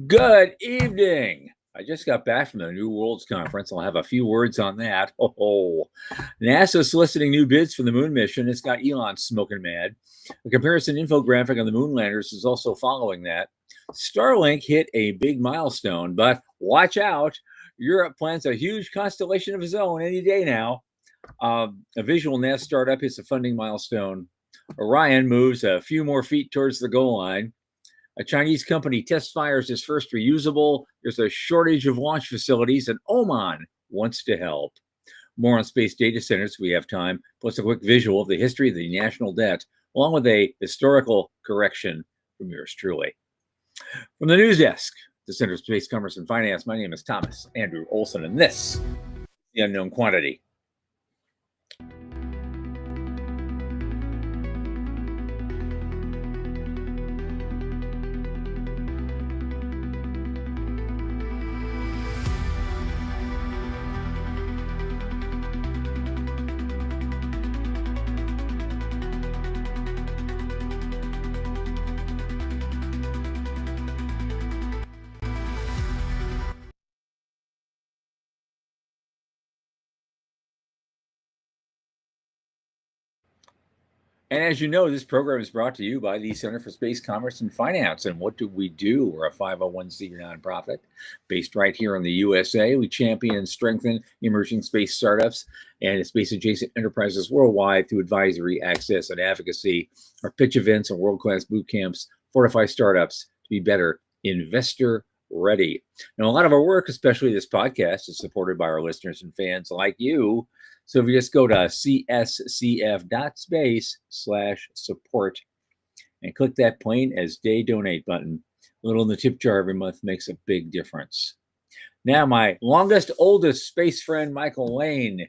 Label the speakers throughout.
Speaker 1: Good evening. I just got back from the New Worlds Conference. I'll have a few words on that. NASA soliciting new bids for the moon mission. It's got Elon smoking mad. A comparison infographic on the moon landers is also following that. Starlink hit a big milestone, but watch out. Europe plans a huge constellation of its own any day now. A visual NASA startup hits a funding milestone. Orion moves a few more feet towards the goal line. A Chinese company test fires its first reusable. There's a shortage of launch facilities, and Oman wants to help. More on space data centers if we have time, plus a quick visual of the history of the national debt, along with a historical correction from yours truly. From the news desk, the Center of Space Commerce and Finance, my name is Thomas Andrew Olson, and this is The Unknown Quantity. And as you know, this program is brought to you by the Center for Space Commerce and Finance. And what do? We're a 501c nonprofit based right here in the USA. We champion and strengthen emerging space startups and space-adjacent enterprises worldwide through advisory, access, and advocacy. Our pitch events and world-class boot camps fortify startups to be better investor ready. Now, a lot of our work, especially this podcast, is supported by our listeners and fans like you. So if you just go to cscf.space/support and click that plain as day donate button, a little in the tip jar every month makes a big difference. Now, my longest, oldest space friend, Michael Lane,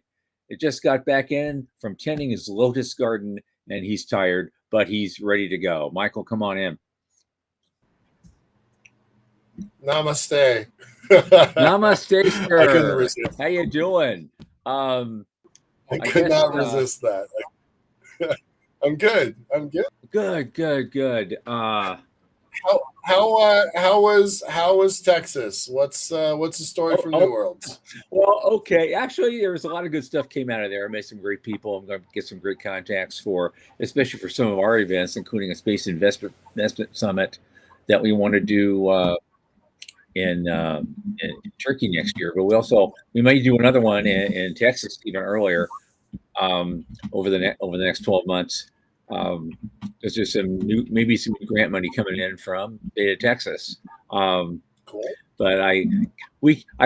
Speaker 1: it just got back in from tending his lotus garden, and he's tired, but he's ready to go. Michael, come on in.
Speaker 2: Namaste.
Speaker 1: Namaste, sir.
Speaker 2: I couldn't resist.
Speaker 1: How you doing?
Speaker 2: I could not resist that. I'm good.
Speaker 1: Good.
Speaker 2: How was Texas? What's the story from New Worlds?
Speaker 1: Well, okay. Actually, there was a lot of good stuff came out of there. I met some great people. I'm going to get some great contacts especially for some of our events, including a space investment summit that we want to do in Turkey next year. But we might do another one in Texas even earlier. Over the next 12 months, there's just maybe some grant money coming in from Data Texas.
Speaker 2: Cool.
Speaker 1: But I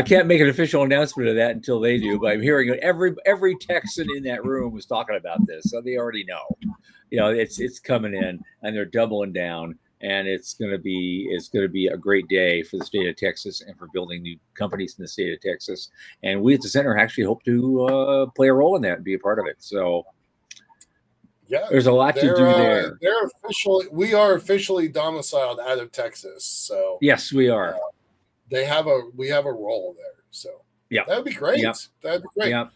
Speaker 1: can't make an official announcement of that until they do. But I'm hearing every Texan in that room was talking about this, so they already know. It's coming in, and they're doubling down. And it's going to be a great day for the state of Texas and for building new companies in the state of Texas. And we at the center actually hope to play a role in that and be a part of it. So yeah, there's a lot to do there.
Speaker 2: We are officially domiciled out of Texas. So
Speaker 1: yes, we are.
Speaker 2: We have a role there. So
Speaker 1: yeah,
Speaker 2: that'd be great.
Speaker 1: Yep.
Speaker 2: That'd be great.
Speaker 1: Yep.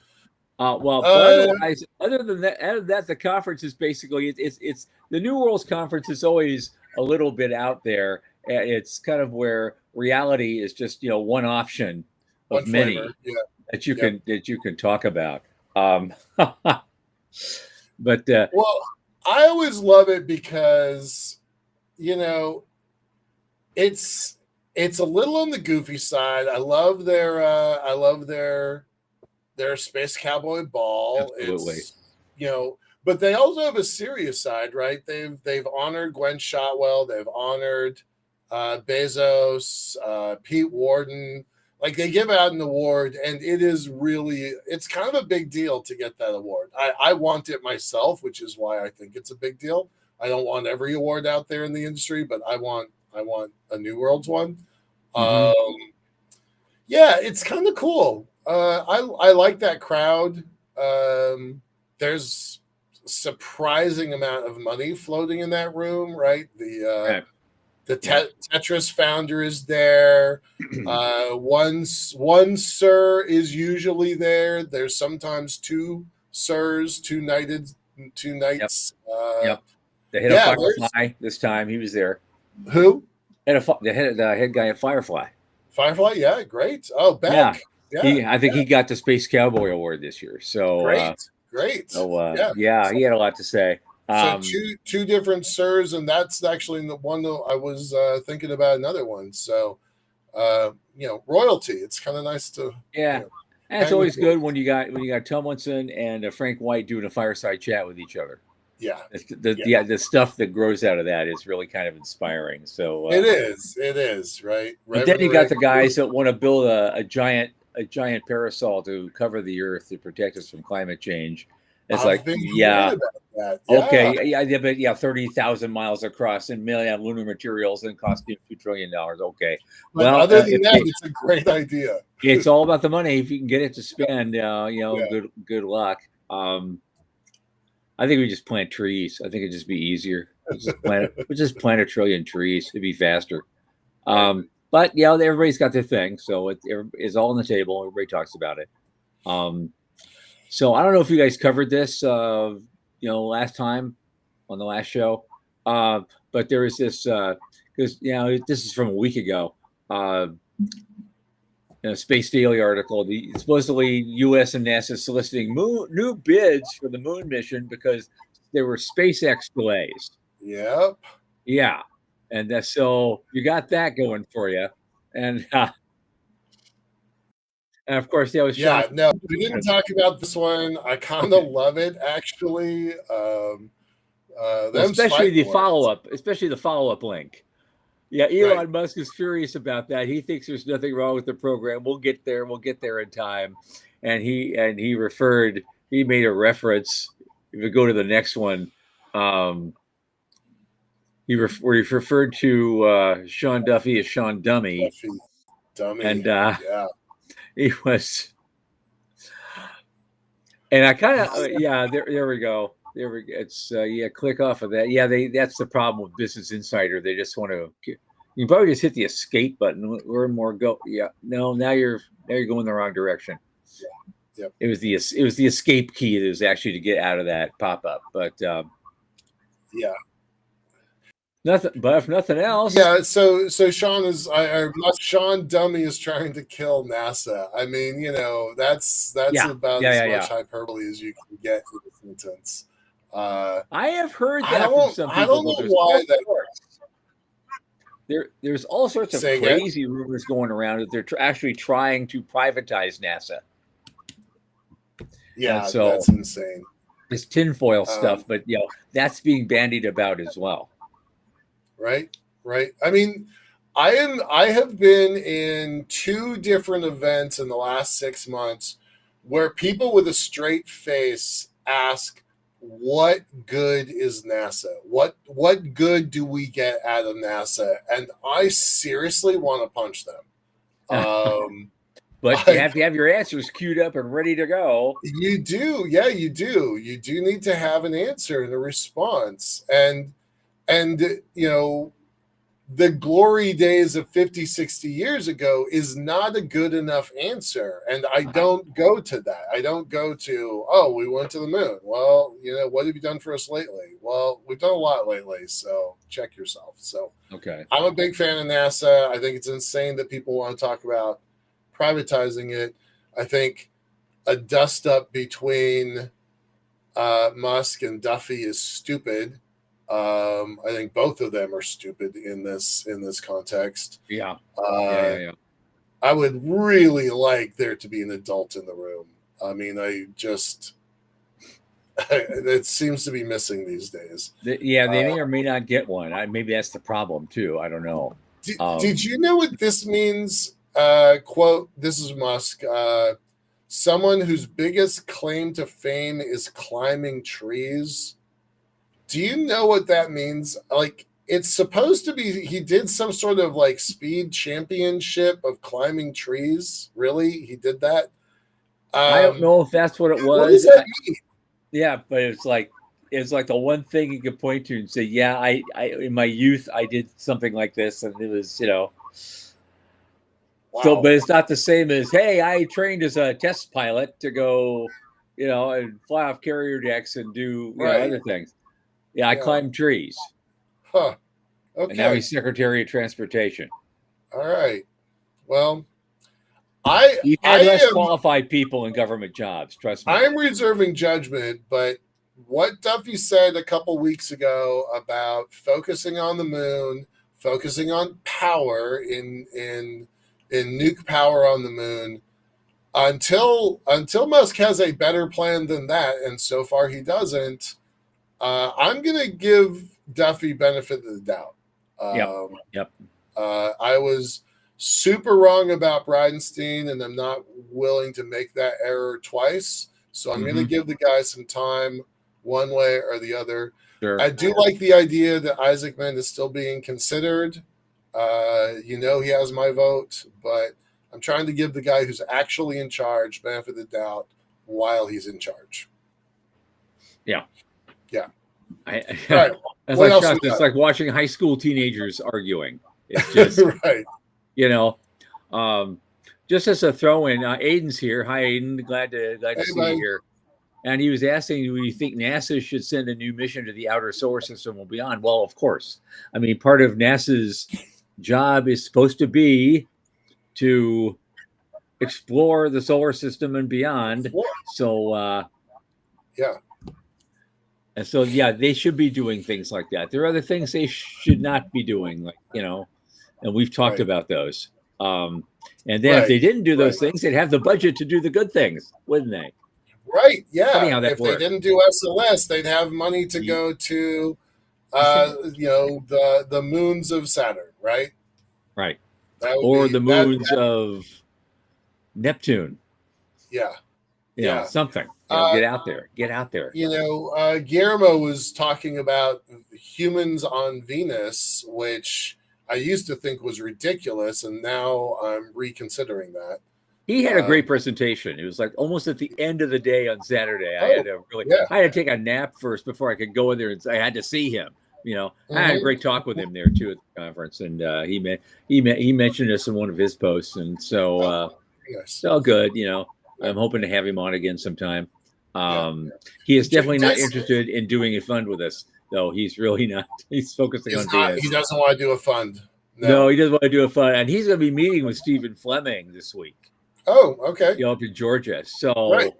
Speaker 1: Otherwise, other than that, the conference is basically it's the New Worlds Conference is always a little bit out there. It's kind of where reality is just one option of many that you can talk about. But
Speaker 2: well, I always love it because it's a little on the goofy side. I love their Space Cowboy Ball.
Speaker 1: Absolutely.
Speaker 2: It's but they also have a serious side, right? They've honored Gwen Shotwell, they've honored Bezos, Pete Warden. Like, they give out an award, and it's kind of a big deal to get that award. I want it myself, which is why I think it's a big deal. I don't want every award out there in the industry, but I want a New Worlds one.
Speaker 1: Mm-hmm.
Speaker 2: Yeah, it's kind of cool. I like that crowd. There's surprising amount of money floating in that room, right? The Tetris founder is there. One sir is usually there. There's sometimes two sirs, two knights.
Speaker 1: Yep. They hit a firefly this time. He was there.
Speaker 2: Who?
Speaker 1: the head guy at Firefly.
Speaker 2: Firefly, yeah, great. Oh,
Speaker 1: Yeah,
Speaker 2: Beck, yeah,
Speaker 1: I think he got the Space Cowboy Award this year.
Speaker 2: great. Yeah.
Speaker 1: Yeah, he had a lot to say.
Speaker 2: So two different sirs, and that's actually the one that I was thinking about another one. So royalty. It's kind of nice to
Speaker 1: Yeah, and it's
Speaker 2: hang with
Speaker 1: always good
Speaker 2: royalty.
Speaker 1: when you got Tomlinson and Frank White doing a fireside chat with each other.
Speaker 2: Yeah,
Speaker 1: The stuff that grows out of that is really kind of inspiring. So
Speaker 2: it is right.
Speaker 1: but then
Speaker 2: Reverend
Speaker 1: you got
Speaker 2: Rick.
Speaker 1: the guys that want to build a giant parasol to cover the Earth to protect us from climate change. It's
Speaker 2: I've
Speaker 1: like,
Speaker 2: been hearing
Speaker 1: yeah,
Speaker 2: about that. Yeah,
Speaker 1: okay, but 30,000 miles across and million lunar materials and costing $2 trillion. Okay,
Speaker 2: but
Speaker 1: well,
Speaker 2: other than that, it's a great idea.
Speaker 1: it's all about the money. If you can get it to spend,
Speaker 2: Yeah.
Speaker 1: good luck. I think we just plant trees. I think it'd just be easier. We just plant 1 trillion trees. It'd be faster. But everybody's got their thing, so it's all on the table. Everybody talks about it. So I don't know if you guys covered this, last time on the last show, but there was this because this is from a week ago. Space Daily article. Supposedly U.S. and NASA soliciting new bids for the moon mission because there were SpaceX delays.
Speaker 2: Yep.
Speaker 1: Yeah, and so you got that going for you, and of course that was
Speaker 2: Yeah,
Speaker 1: shot.
Speaker 2: no, we didn't talk about this one. I kind of love it actually.
Speaker 1: Especially the follow up link. Yeah, Elon Musk is furious about that. He thinks there's nothing wrong with the program. We'll get there in time. And he made a reference. If we go to the next one, he referred to Sean Duffy as Sean Dummy.
Speaker 2: Dummy.
Speaker 1: And
Speaker 2: yeah.
Speaker 1: He was, and I kind of there we go. There we go. It's click off of that. Yeah, that's the problem with Business Insider. They just want to. You probably just hit the escape button. Learn more. Go. Yeah. No. Now you're going the wrong direction.
Speaker 2: Yeah. Yep.
Speaker 1: It was the escape key that was actually to get out of that pop up. But
Speaker 2: yeah.
Speaker 1: Nothing. But if nothing else.
Speaker 2: Yeah. So Sean Dummy is trying to kill NASA. I mean, that's about as much hyperbole as you can get in a sentence.
Speaker 1: I have heard that from some people.
Speaker 2: I don't know why that works.
Speaker 1: There's all sorts of crazy rumors going around that they're actually trying to privatize NASA.
Speaker 2: Yeah, so that's insane.
Speaker 1: It's tinfoil stuff, but that's being bandied about as well.
Speaker 2: Right. I mean, I have been in 2 different events in the last 6 months where people with a straight face ask, what good is NASA? What good do we get out of NASA? And I seriously want to punch them.
Speaker 1: But you have to have your answers queued up and ready to go.
Speaker 2: You do. Yeah, you do. You do need to have an answer and a response. And the glory days of 50, 60 years ago is not a good enough answer. And I don't go to that. I don't go to, we went to the moon. Well, what have you done for us lately? Well, we've done a lot lately, so check yourself. So
Speaker 1: okay,
Speaker 2: I'm a big fan of NASA. I think it's insane that people want to talk about privatizing it. I think a dust up between Musk and Duffy is stupid. I think both of them are stupid in this context.
Speaker 1: Yeah.
Speaker 2: I would really like there to be an adult in the room. I mean, it seems to be missing these days.
Speaker 1: They may or may not get one. Maybe that's the problem too. I don't know.
Speaker 2: Did you know what this means? Quote, this is Musk. Someone whose biggest claim to fame is climbing trees. Do you know what that means? Like, it's supposed to be he did some sort of like speed championship of climbing trees. Really? He did that?
Speaker 1: I don't know if that's what it was.
Speaker 2: What does that mean?
Speaker 1: Yeah, but it's like the one thing you could point to and say, yeah, I in my youth I did something like this, and it was, Wow. So, but it's not the same as, hey, I trained as a test pilot to go, and fly off carrier decks and do other things. Yeah, I climbed trees.
Speaker 2: Huh.
Speaker 1: And now
Speaker 2: Okay.
Speaker 1: he's Secretary of Transportation.
Speaker 2: All right. Well,
Speaker 1: You've had less qualified people in government jobs, trust me.
Speaker 2: I am reserving judgment, but what Duffy said a couple weeks ago about focusing on the moon, focusing on power in nuke power on the moon, until Musk has a better plan than that, and so far he doesn't. I'm gonna give Duffy benefit of the doubt.
Speaker 1: Yep.
Speaker 2: I was super wrong about Bridenstine, and I'm not willing to make that error twice. So I'm going to give the guy some time, one way or the other.
Speaker 1: Sure.
Speaker 2: I do like the idea that Isaacman is still being considered. He has my vote, but I'm trying to give the guy who's actually in charge benefit of the doubt while he's in charge.
Speaker 1: Yeah.
Speaker 2: Right.
Speaker 1: It's like watching high school teenagers arguing. It's just
Speaker 2: right.
Speaker 1: Just as a throw-in, Aiden's here. Hi, Aiden. Glad to see you here. And he was asking, do you think NASA should send a new mission to the outer solar system and beyond? Well, of course. I mean, part of NASA's job is supposed to be to explore the solar system and beyond. So, And so, they should be doing things like that. There are other things they should not be doing, like, and we've talked about those. And then if they didn't do those things, they'd have the budget to do the good things, wouldn't they?
Speaker 2: Right. Yeah.
Speaker 1: Funny how that
Speaker 2: if
Speaker 1: works.
Speaker 2: They didn't do SLS, they'd have money to go to, the moons of Saturn, right?
Speaker 1: Right. Or the moons of Neptune.
Speaker 2: Yeah.
Speaker 1: Something. Get out there.
Speaker 2: Guillermo was talking about humans on Venus, which I used to think was ridiculous, and now I'm reconsidering that.
Speaker 1: He had a great presentation. It was like almost at the end of the day on Saturday. I had to take a nap first before I could go in there, and I had to see him. I had a great talk with him there too at the conference, and he mentioned us in one of his posts, and so it's all good. I'm hoping to have him on again sometime. He is definitely not interested in doing a fund with us, though. He's really not. He's focusing on Venus.
Speaker 2: He doesn't want to do a fund.
Speaker 1: No, he doesn't want to do a fund, and he's going to be meeting with Stephen Fleming this week.
Speaker 2: Oh, okay.
Speaker 1: Up in Georgia. So,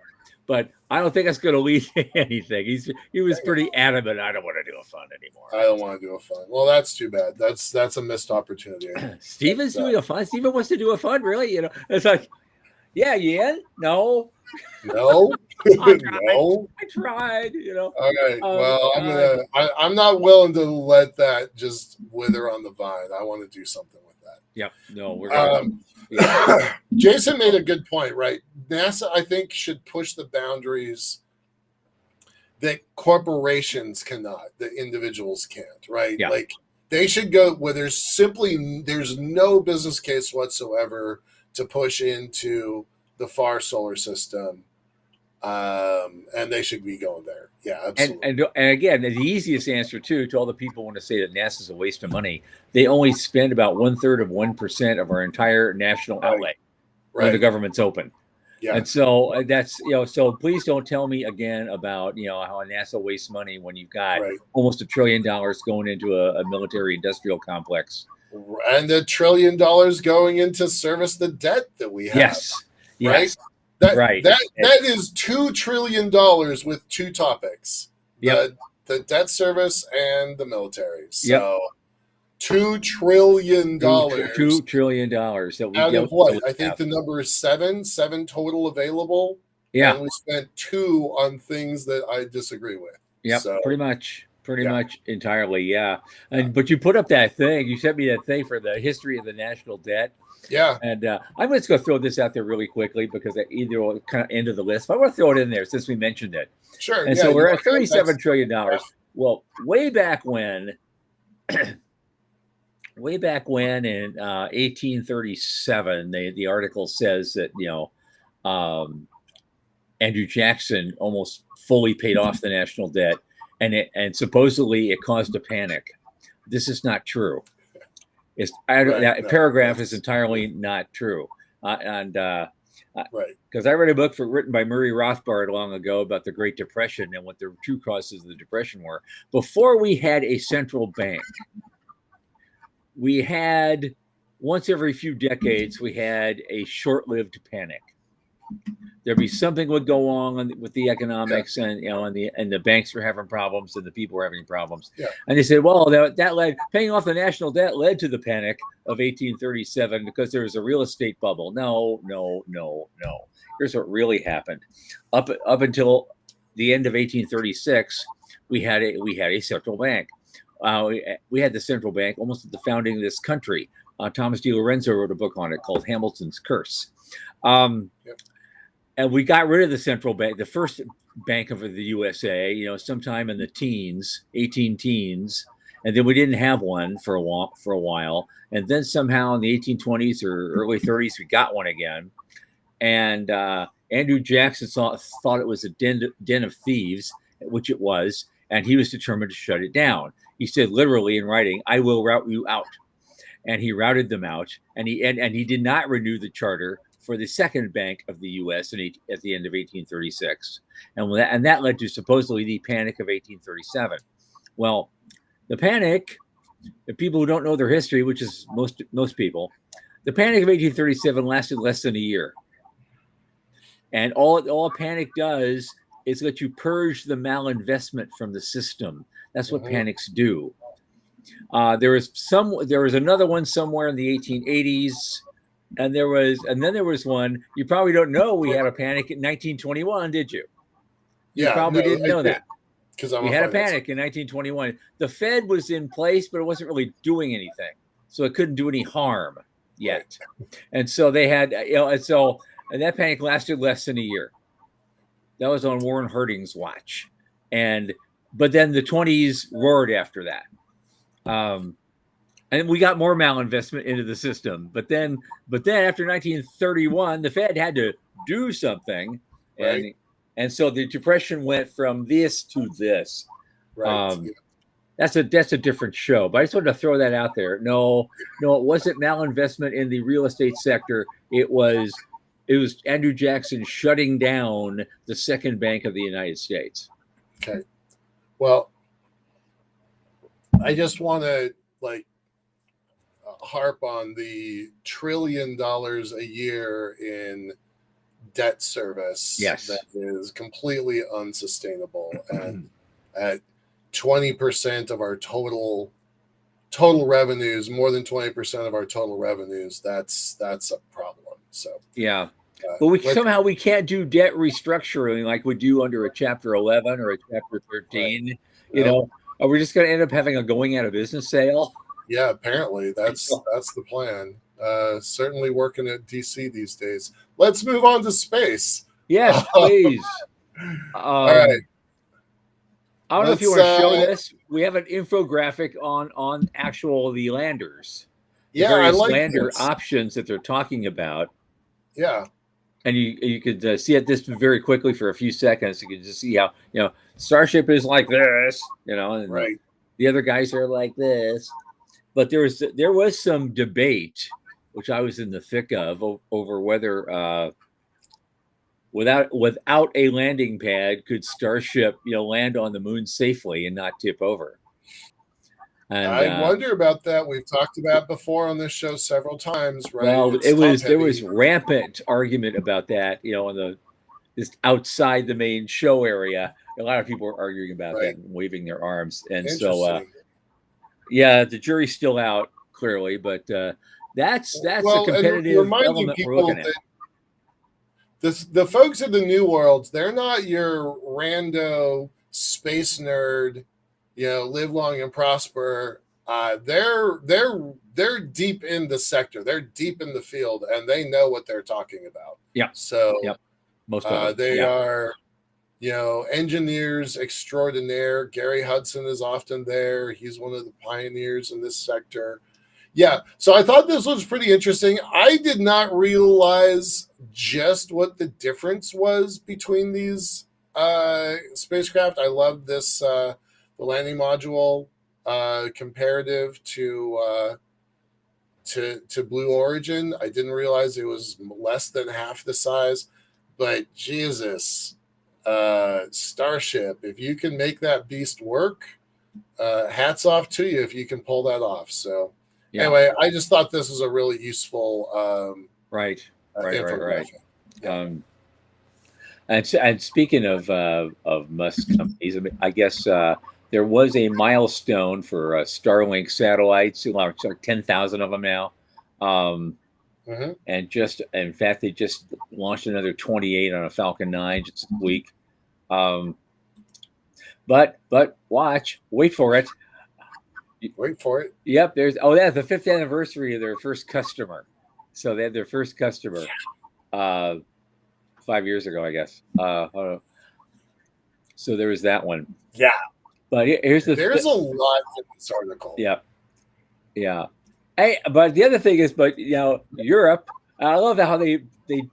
Speaker 1: but I don't think that's going to lead to anything. He was pretty adamant. I don't want to do a fund anymore.
Speaker 2: I don't want to do a fund. Well, that's too bad. That's a missed opportunity.
Speaker 1: Stephen's doing a fund. Stephen wants to do a fund, really. It's like, yeah, Ian. No.
Speaker 2: No.
Speaker 1: I tried.
Speaker 2: All right. Well, I'm not willing to let that just wither on the vine. I want to do something with that.
Speaker 1: Yep. No, we're
Speaker 2: Jason made a good point, right? NASA, I think, should push the boundaries that corporations cannot, that individuals can't, right?
Speaker 1: Yeah.
Speaker 2: Like they should go where there's no business case whatsoever to push into the far solar system. And they should be going there. Yeah, absolutely.
Speaker 1: And again, the easiest answer to all the people who want to say that NASA's a waste of money, they only spend about 1/3 of our entire national outlay when the government's open. Yeah. And so that's so please don't tell me again about how NASA wastes money when you've got almost $1 trillion going into a military industrial complex.
Speaker 2: And $1 trillion going into service the debt that we have.
Speaker 1: Yes.
Speaker 2: Right?
Speaker 1: Yes.
Speaker 2: That is $2 trillion with two topics. The debt service and the military. So $2 trillion.
Speaker 1: $2 trillion that we
Speaker 2: out of what? I think the number is seven total available.
Speaker 1: Yeah.
Speaker 2: And we spent 2 on things that I disagree with.
Speaker 1: Yeah, so, pretty much entirely. Yeah. But you put up that thing, you sent me that thing for the history of the national debt.
Speaker 2: Yeah.
Speaker 1: And I'm just going to throw this out there really quickly because either will kind of end of the list. But I want to throw it in there since we mentioned it.
Speaker 2: Sure.
Speaker 1: And so we're at $37 trillion. Well, way back when in 1837, the article says that, Andrew Jackson almost fully paid off the national debt. And supposedly it caused a panic. This is not true. That paragraph is entirely not true. Because I read a book written by Murray Rothbard long ago about the Great Depression and what the true causes of the Depression were. Before we had a central bank, we had once every few decades we had a short-lived panic. There'd be something would go on with the economics, and and the banks were having problems, and the people were having problems.
Speaker 2: Yeah.
Speaker 1: And they said, well, that led paying off the national debt led to the panic of 1837 because there was a real estate bubble. No. Here's what really happened. Up until the end of 1836, we had a central bank. We had the central bank almost at the founding of this country. Thomas D. Lorenzo wrote a book on it called Hamilton's Curse. And we got rid of the central bank, the first bank of the USA, sometime in the 18 teens. And then we didn't have one for a while. And then somehow in the 1820s or early 30s, we got one again. And Andrew Jackson thought it was a den of thieves, which it was. And he was determined to shut it down. He said literally in writing, "I will rout you out." And he routed them out. And he did not renew the charter for the second bank of the U.S. at the end of 1836, and that led to supposedly the Panic of 1837. Well, the Panic, the people who don't know their history, which is most people, the Panic of 1837 lasted less than a year, and all a panic does is let you purge the malinvestment from the system. That's what panics do. There was another one somewhere in the 1880s. And then there was one. You probably don't know we had a panic in 1921, did you? You probably didn't know that. Because we had a panic in 1921. The Fed was in place, but it wasn't really doing anything, so it couldn't do any harm yet. And so they had, and that panic lasted less than a year. That was on Warren Harding's watch, but then the 20s roared after that. And we got more malinvestment into the system. But then after 1931, the Fed had to do something.
Speaker 2: Right.
Speaker 1: And so the Depression went from this to this.
Speaker 2: Right.
Speaker 1: That's a different show. But I just wanted to throw that out there. No, it wasn't malinvestment in the real estate sector. It was Andrew Jackson shutting down the second bank of the United States.
Speaker 2: Okay. Well, I just want to harp on the $1 trillion a year in debt service.
Speaker 1: Yes.
Speaker 2: That is completely unsustainable. And at 20% of our total revenues, more than 20% of our total revenues, that's a problem. So
Speaker 1: yeah. But somehow we can't do debt restructuring like we do under a Chapter 11 or a Chapter 13. Right. Are we just going to end up having a going out of business sale?
Speaker 2: Yeah, apparently that's the plan. Certainly working at DC these days. Let's move on to space.
Speaker 1: Yes, please.
Speaker 2: All right.
Speaker 1: I don't know if you want to show this. We have an infographic on the landers.
Speaker 2: Yeah, I like
Speaker 1: lander options that they're talking about.
Speaker 2: Yeah.
Speaker 1: And you could see it this very quickly for a few seconds. You can just see how Starship is like this, and
Speaker 2: right.
Speaker 1: The other guys are like this. But there was some debate, which I was in the thick of, over whether without a landing pad could Starship land on the moon safely and not tip over. And
Speaker 2: I wonder about that. We've talked about before on this show several times, right?
Speaker 1: Well, there was rampant argument about that, on just outside the main show area. A lot of people were arguing about that and waving their arms, and so. Yeah, the jury's still out, clearly, but that's a competitive element we're looking at.
Speaker 2: The folks at the New Worlds, they're not your rando space nerd, live long and prosper. They're deep in the sector. They're deep in the field, and they know what they're talking about.
Speaker 1: Yeah.
Speaker 2: So
Speaker 1: most of them.
Speaker 2: They are. Engineers extraordinaire. Gary Hudson is often there. He's one of the pioneers in this sector. Yeah, so I thought this was pretty interesting. I did not realize just what the difference was between these spacecraft. I love this, the landing module comparative to Blue Origin. I didn't realize it was less than half the size, but Jesus. Starship, if you can make that beast work, hats off to you if you can pull that off. So
Speaker 1: Yeah.
Speaker 2: Anyway, I just thought this was a really useful
Speaker 1: Right.
Speaker 2: infographic. Yeah.
Speaker 1: And speaking of Musk companies, I guess there was a milestone for Starlink satellites. Like 10,000 of them now. And in fact, they just launched another 28 on a Falcon 9 just this week. But wait for it.
Speaker 2: Wait for it.
Speaker 1: Yep, that's the 5th anniversary of their first customer. So they had their first customer 5 years ago, I guess. So there was that one.
Speaker 2: Yeah.
Speaker 1: But there's a
Speaker 2: lot in this article.
Speaker 1: Yeah. Hey, but the other thing is, Europe. I love how they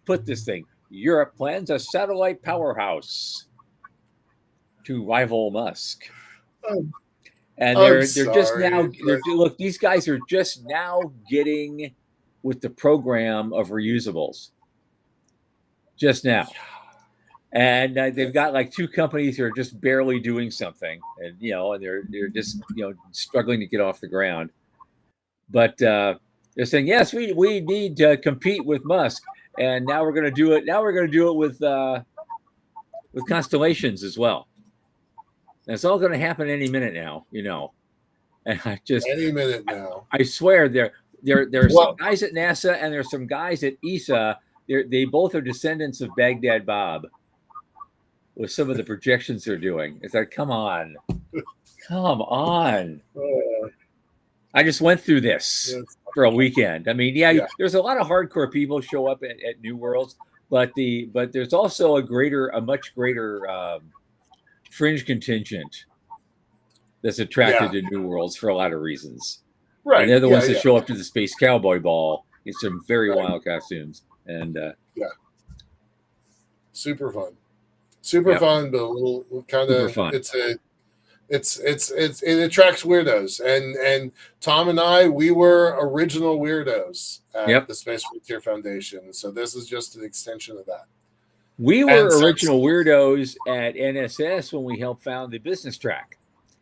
Speaker 1: put this thing. Europe plans a satellite powerhouse to rival Musk. And they're just now. Look, these guys are just now getting with the program of reusables. Just now. And they've got like 2 companies who are just barely doing something, and they're just struggling to get off the ground. But they're saying, yes, we need to compete with Musk, and now we're going to do it. Now we're going to do it with constellations as well. And it's all going to happen any minute now, And
Speaker 2: any minute now.
Speaker 1: I swear there are some guys at NASA and there's some guys at ESA. They both are descendants of Baghdad Bob. With some of the projections they're doing, it's like, come on. I just went through this for a weekend. I mean, there's a lot of hardcore people show up at New Worlds, but there's also a much greater fringe contingent that's attracted to New Worlds for a lot of reasons. Right, and they're the ones that show up to the Space Cowboy Ball in some very wild costumes, and
Speaker 2: super fun. Super fun, but a little kind of fun. It attracts weirdos, and Tom and I, we were original weirdos at the Space Frontier Foundation, so this is just an extension of that.
Speaker 1: We were original weirdos at NSS when we helped found the business track.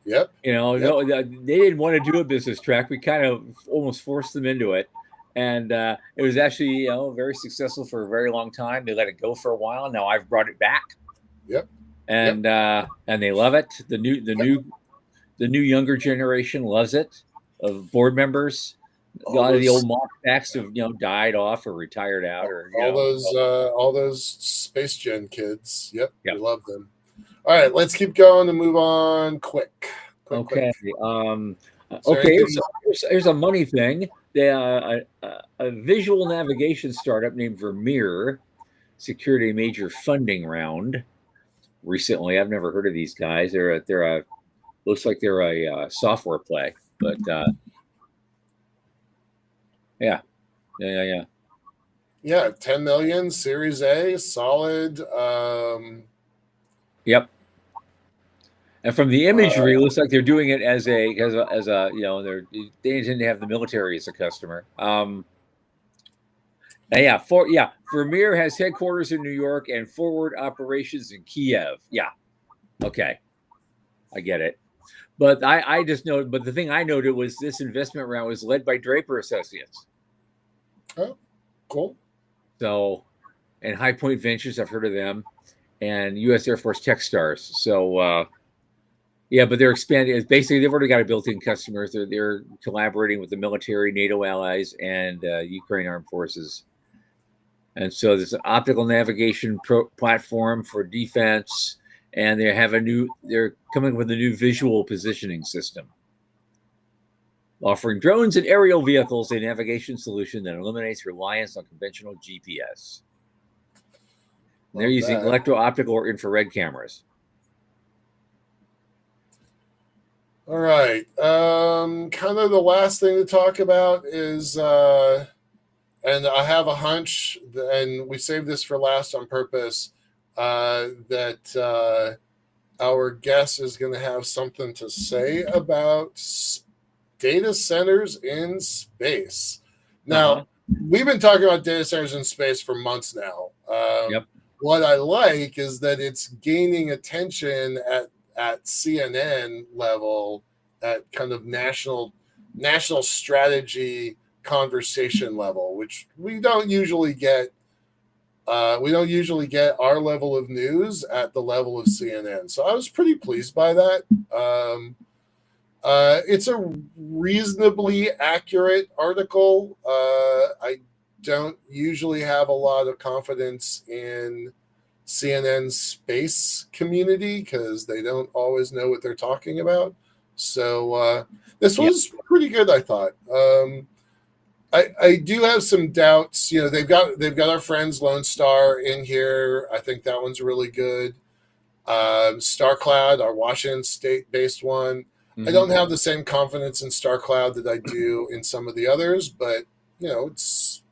Speaker 2: Yep.
Speaker 1: No, they didn't want to do a business track. We kind of almost forced them into it. And it was actually, very successful for a very long time. They let it go for a while. Now I've brought it back.
Speaker 2: Yep.
Speaker 1: And they love it. The new younger generation loves it. Of board members, a lot of the old mock packs have died off or retired out, or
Speaker 2: all those Space Gen kids. Yep. We love them. All right, let's keep going and move on quick.
Speaker 1: Okay. Here's a money thing. A visual navigation startup named Vermeer secured a major funding round recently. I've never heard of these guys. They're looks like they're a software play, but yeah,
Speaker 2: 10 million Series A, solid.
Speaker 1: Yep. And from the imagery, it looks like they're doing it as a they intend to have the military as a customer. Vermeer has headquarters in New York and forward operations in Kiev. Yeah. Okay. I get it. But I just know, but the thing I noted was this investment round was led by Draper Associates.
Speaker 2: Oh, cool.
Speaker 1: So, and High Point Ventures, I've heard of them, and U.S. Air Force Techstars. So, but they're expanding. Basically, they've already got a built-in customers. They're collaborating with the military, NATO allies, and Ukraine Armed Forces. And so there's an optical navigation platform for defense, and they're coming with a new visual positioning system, offering drones and aerial vehicles a navigation solution that eliminates reliance on conventional GPS. They're using electro-optical or infrared cameras.
Speaker 2: All right. Kind of the last thing to talk about is, and I have a hunch, and we saved this for last on purpose, that our guest is going to have something to say about data centers in space. Now, we've been talking about data centers in space for months now. What I like is that it's gaining attention at CNN level, at kind of national national strategy conversation level, which we don't usually get. We don't usually get our level of news at the level of CNN. So I was pretty pleased by that. It's a reasonably accurate article. I don't usually have a lot of confidence in CNN's space community because they don't always know what they're talking about. So this was pretty good, I thought. I do have some doubts. You know, they've got our friends Lone Star in here. I think that one's really good. StarCloud, our Washington State-based one. I don't have the same confidence in StarCloud that I do in some of the others, but you know, it's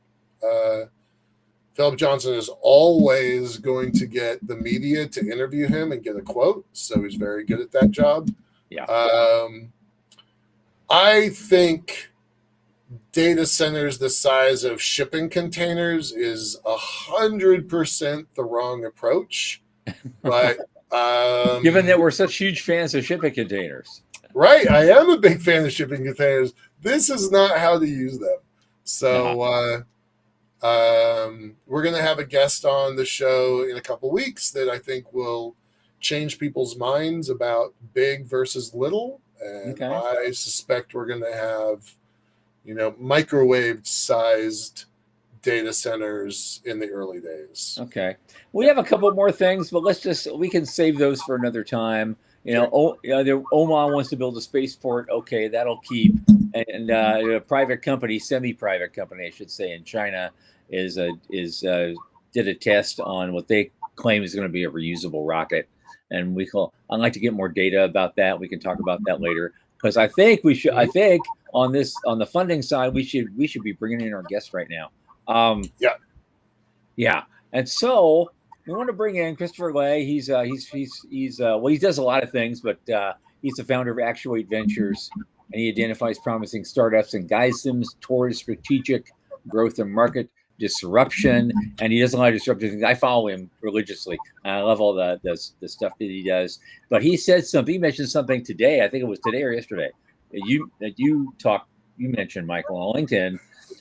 Speaker 2: Philip Johnson is always going to get the media to interview him and get a quote, so he's very good at that job.
Speaker 1: Yeah.
Speaker 2: I think data centers the size of shipping containers is 100% the wrong approach, but
Speaker 1: given that we're such huge fans of shipping containers.
Speaker 2: Right, I am a big fan of shipping containers. This is not how to use them. So we're going to have a guest on the show in a couple weeks that I think will change people's minds about big versus little. And I suspect we're going to have, you know, microwave sized data centers in the early days.
Speaker 1: Okay. We have a couple more things, but we can save those for another time. You know, Oman wants to build a spaceport. Okay, that'll keep. And a private company, semi-private company, I should say, in China did a test on what they claim is going to be a reusable rocket. And I'd like to get more data about that. We can talk about that later because I think we should. I think on the funding side, we should be bringing in our guests right now. Yeah. And so we want to bring in Christopher Lay. He does a lot of things, but he's the founder of Actuate Ventures, and he identifies promising startups and guides them towards strategic growth and market disruption. And he does a lot of disruptive things. I follow him religiously. I love all the stuff that he does. But he said something. He mentioned something today. I think it was today or yesterday you mentioned, Michael, on LinkedIn,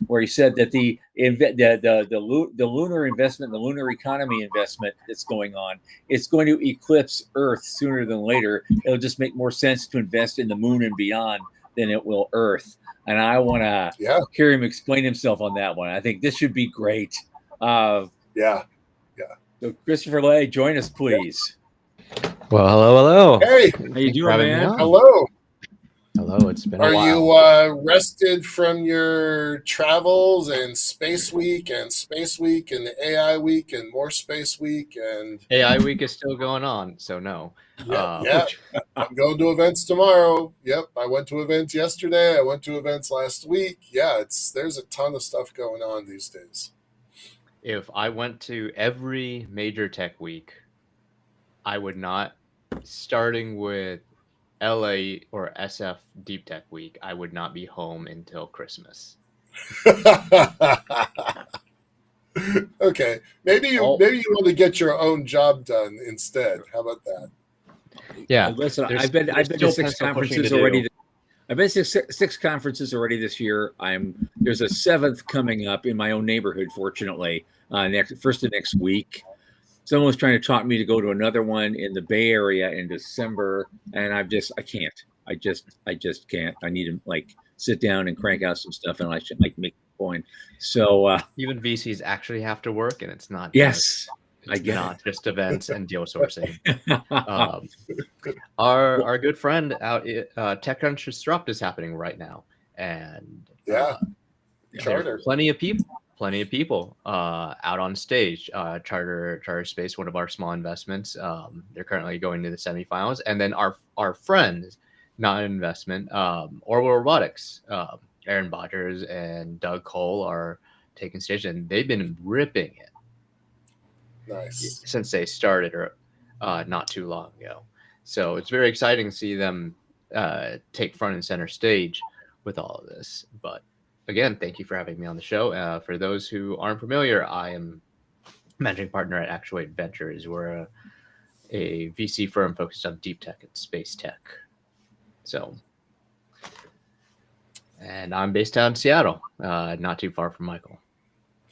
Speaker 1: where he said that the lunar investment, the lunar economy investment that's going on, it's going to eclipse Earth sooner than later. It'll just make more sense to invest in the moon and beyond than it will Earth. And I want to hear him explain himself on that one. I think this should be great. So Christopher Lay, join us, please.
Speaker 3: Well, hello.
Speaker 2: Hey,
Speaker 1: how you doing, man?
Speaker 2: Hello.
Speaker 3: Hello, it's been a while.
Speaker 2: Are you rested from your travels and Space Week and AI Week and more Space Week and
Speaker 3: AI Week is still going on, so no.
Speaker 2: Yeah. I'm going to events tomorrow. Yep, I went to events yesterday. I went to events last week. Yeah, there's a ton of stuff going on these days.
Speaker 3: If I went to every major tech week, I would not, starting with LA or SF Deep Tech Week, I would not be home until Christmas.
Speaker 2: Okay, maybe you want to get your own job done instead. How about that?
Speaker 3: Yeah,
Speaker 1: listen, I've been to 6 conferences already. I've been to six conferences already this year. There's a 7th coming up in my own neighborhood. Fortunately, first of next week. Someone was trying to talk me to go to another one in the Bay Area in December, and I can't. I just can't. I need to sit down and crank out some stuff, and I should make a point. So
Speaker 3: even VCs actually have to work, and it's not.
Speaker 1: Yes,
Speaker 3: just events and deal sourcing. Our good friend out TechCrunch Disrupt is happening right now, and
Speaker 2: Charter.
Speaker 3: Plenty of people out on stage. Charter Space, one of our small investments, they're currently going to the semifinals. And then our friends, not an investment, Orbital Robotics, Aaron Bodgers and Doug Cole are taking stage, and they've been ripping it.
Speaker 2: Nice.
Speaker 3: Since they started not too long ago. So it's very exciting to see them take front and center stage with all of this. But again, thank you for having me on the show. For those who aren't familiar, I am managing partner at Actuate Ventures. We're a VC firm focused on deep tech and space tech. So, And I'm based out in Seattle, not too far from Michael.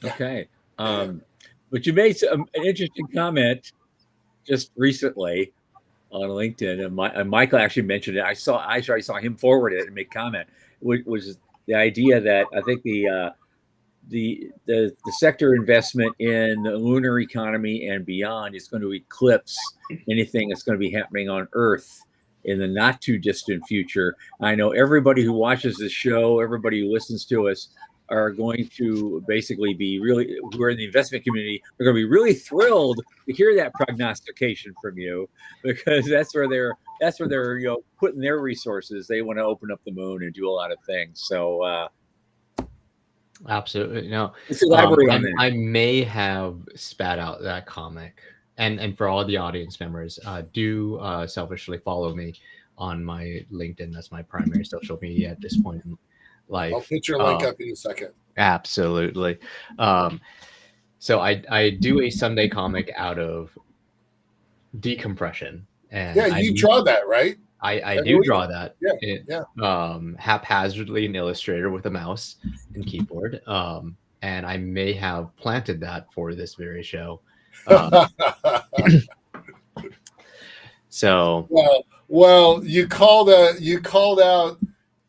Speaker 1: Okay. But you made an interesting comment just recently on LinkedIn, and Michael actually mentioned it. I saw him forward it and make comment, which was the idea that I think the sector investment in the lunar economy and beyond is going to eclipse anything that's going to be happening on Earth in the not too distant future. I know everybody who watches this show, everybody who listens to us, are going to basically be really, who are in the investment community, are going to be really thrilled to hear that prognostication from you, because that's where they're putting their resources. They want to open up the moon and do a lot of things. So
Speaker 3: absolutely. No,
Speaker 1: let's elaborate on that.
Speaker 3: I may have spat out that comic, and for all the audience members, do selfishly follow me on my LinkedIn. That's my primary social media at this point in life.
Speaker 2: I'll put your link up in a second.
Speaker 3: Absolutely. So I do a Sunday comic out of decompression, and
Speaker 2: Yeah, you draw that, right?
Speaker 3: I do draw that.
Speaker 2: Yeah.
Speaker 3: Haphazardly in Illustrator with a mouse and keyboard. And I may have planted that for this very show. So
Speaker 2: well, you called out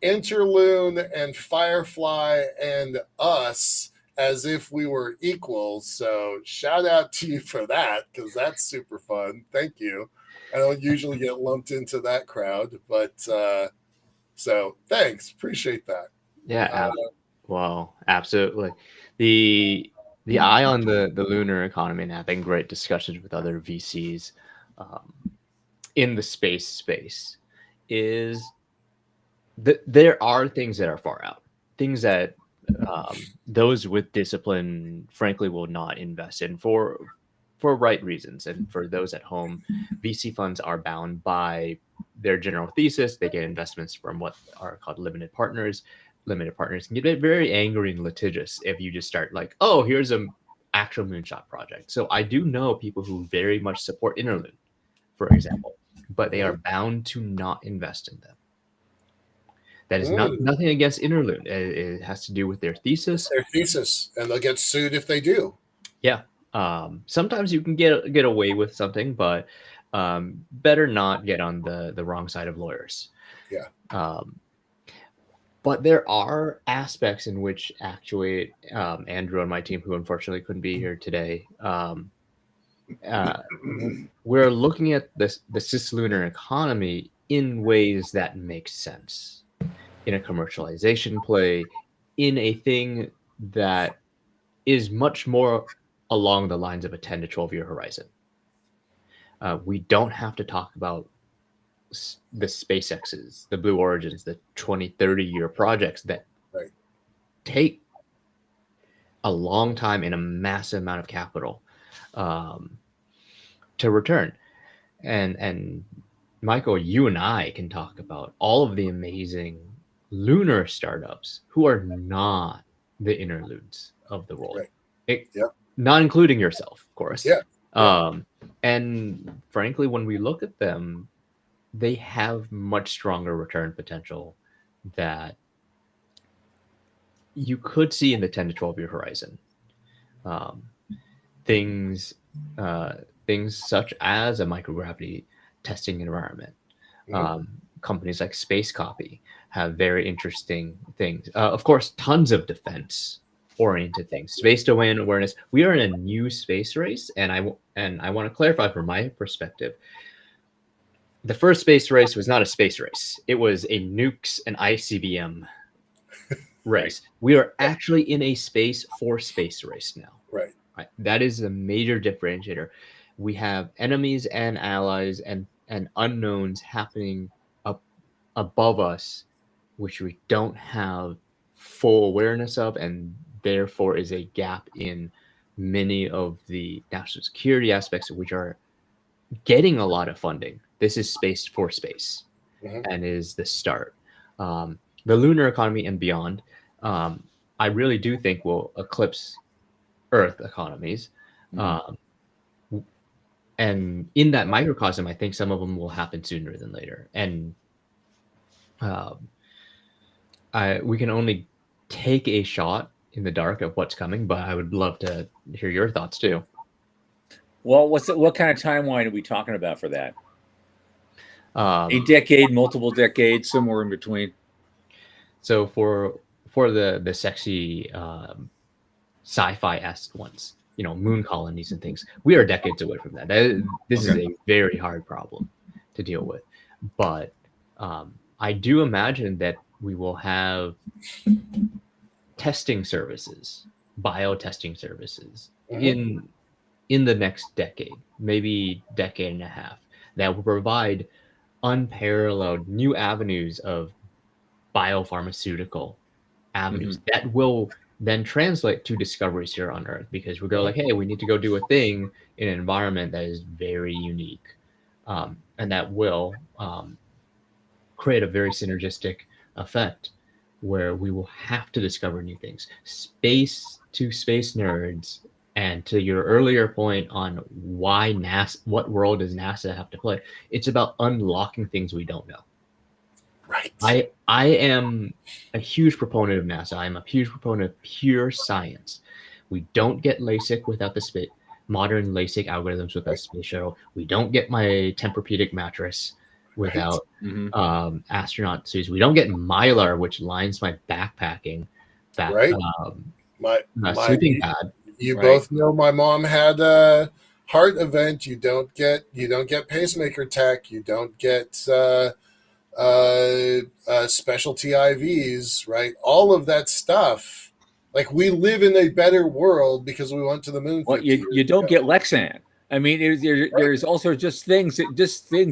Speaker 2: Interloon and Firefly and us as if we were equals. So shout out to you for that, because that's super fun. Thank you. I don't usually get lumped into that crowd, but so thanks. Appreciate that.
Speaker 3: Yeah. Well, absolutely. The eye on the lunar economy and having great discussions with other VCs in the space is that there are things that are far out, things that those with discipline, frankly, will not invest in for right reasons. And for those at home, VC funds are bound by their general thesis. They get investments from what are called limited partners. Limited partners can get very angry and litigious if you just start like, oh, here's an actual moonshot project. So I do know people who very much support Interloon, for example, but they are bound to not invest in them. That is nothing against Interloon. It has to do with their thesis.
Speaker 2: And they'll get sued if they do.
Speaker 3: Yeah. Sometimes you can get away with something, but better not get on the wrong side of lawyers.
Speaker 2: Yeah.
Speaker 3: But there are aspects in which Actuate, Andrew on my team, who unfortunately couldn't be here today, we're looking at the cislunar economy in ways that make sense, in a commercialization play, in a thing that is much more along the lines of a 10 to 12 year horizon. We don't have to talk about the SpaceX's, the Blue Origins, the 20, 30 year projects that take a long time and a massive amount of capital to return. And Michael, you and I can talk about all of the amazing lunar startups who are not the Interloons of the world. Not including yourself, of course. And frankly, when we look at them, they have much stronger return potential that you could see in the 10 to 12 year horizon. Things such as a microgravity testing environment. Companies like Space Copy have very interesting things. Of course, tons of defense oriented things, space domain awareness. We are in a new space race, and I want to clarify from my perspective. The first space race was not a space race. It was a nukes and ICBM race. We are actually in a space for space race now.
Speaker 2: Right.
Speaker 3: That is a major differentiator. We have enemies and allies and unknowns happening up above us, which we don't have full awareness of, and therefore is a gap in many of the national security aspects, which are getting a lot of funding. This is space for space, and is the start. The lunar economy and beyond, I really do think will eclipse Earth economies. And in that microcosm, I think some of them will happen sooner than later. And we can only take a shot in the dark of what's coming, but I would love to hear your thoughts too.
Speaker 1: Well, what kind of timeline are we talking about for that? A
Speaker 3: Um,
Speaker 1: decade, multiple decades, somewhere in between.
Speaker 3: so for the sexy sci-fi-esque ones, you know, moon colonies and things, we are decades away from that. This is
Speaker 1: Okay.
Speaker 3: a very hard problem to deal with, but I do imagine that we will have testing services, biotesting services
Speaker 2: Mhm.
Speaker 3: in the next decade, maybe decade and a half, that will provide unparalleled new avenues of biopharmaceutical avenues that will then translate to discoveries here on Earth, because we go like, hey, we need to go do a thing in an environment that is very unique, and that will create a very synergistic effect where we will have to discover new things. Space to space nerds, and to your earlier point on why NASA, what role does NASA have to play? It's about unlocking things we don't know.
Speaker 2: Right.
Speaker 3: I am a huge proponent of NASA. I'm a huge proponent of pure science. We don't get LASIK without the modern LASIK algorithms without space shuttle. We don't get my Tempur-Pedic mattress without astronaut suits. We don't get Mylar, which lines my backpacking
Speaker 2: Right. My
Speaker 3: sleeping pad.
Speaker 2: you
Speaker 1: Right.
Speaker 2: both know my mom had a heart event. You don't get pacemaker tech. You don't get specialty IVs, right? All of that stuff. Like, we live in a better world because we went to the moon.
Speaker 1: Well,
Speaker 2: 50
Speaker 1: you
Speaker 2: years
Speaker 1: don't
Speaker 2: ago.
Speaker 1: get Lexan. I mean, there's also just things,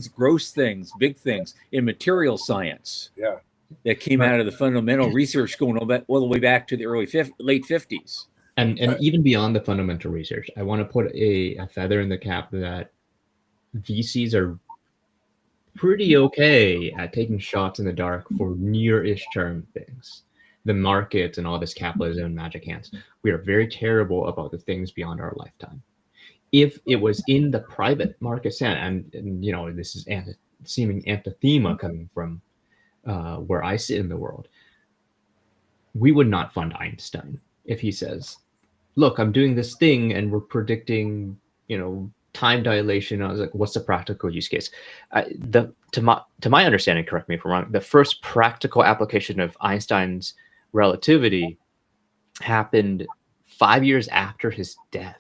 Speaker 1: gross things, big things in material science.
Speaker 2: Yeah.
Speaker 1: That came out of the fundamental research going all the way back to the late 50s.
Speaker 3: And even beyond the fundamental research, I want to put a feather in the cap that VCs are pretty okay at taking shots in the dark for near-ish term things. The markets and all this capitalism and magic hands. We are very terrible about the things beyond our lifetime. If it was in the private market, and you know, this is seeming anathema coming from where I sit in the world, we would not fund Einstein if he says, look, I'm doing this thing and we're predicting, you know, time dilation. I was like, what's the practical use case? To my understanding, correct me if I'm wrong, the first practical application of Einstein's relativity happened 5 years after his death.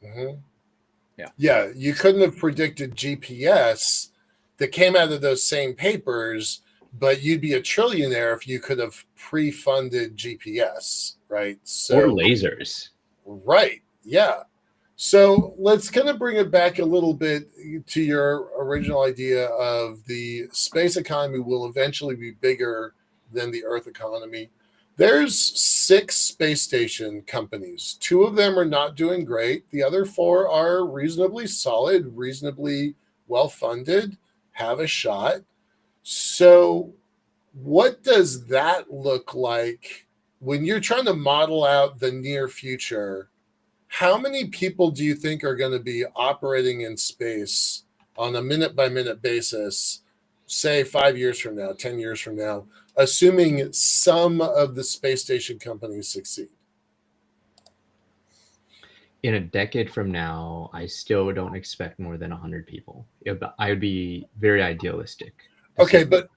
Speaker 2: Mm-hmm.
Speaker 1: Yeah.
Speaker 2: Yeah, you couldn't have predicted GPS that came out of those same papers, but you'd be a trillionaire if you could have pre-funded GPS, right? So,
Speaker 3: or lasers.
Speaker 2: Right. Yeah. So let's kind of bring it back a little bit to your original idea of the space economy will eventually be bigger than the Earth economy. There's 6 space station companies. 2 of them are not doing great. The other 4 are reasonably solid, reasonably well funded, have a shot. So what does that look like when you're trying to model out the near future? How many people do you think are going to be operating in space on a minute by minute basis, say 5 years from now, 10 years from now, assuming some of the space station companies succeed?
Speaker 3: In a decade from now, I still don't expect more than 100 people. I would be very idealistic.
Speaker 2: Okay, but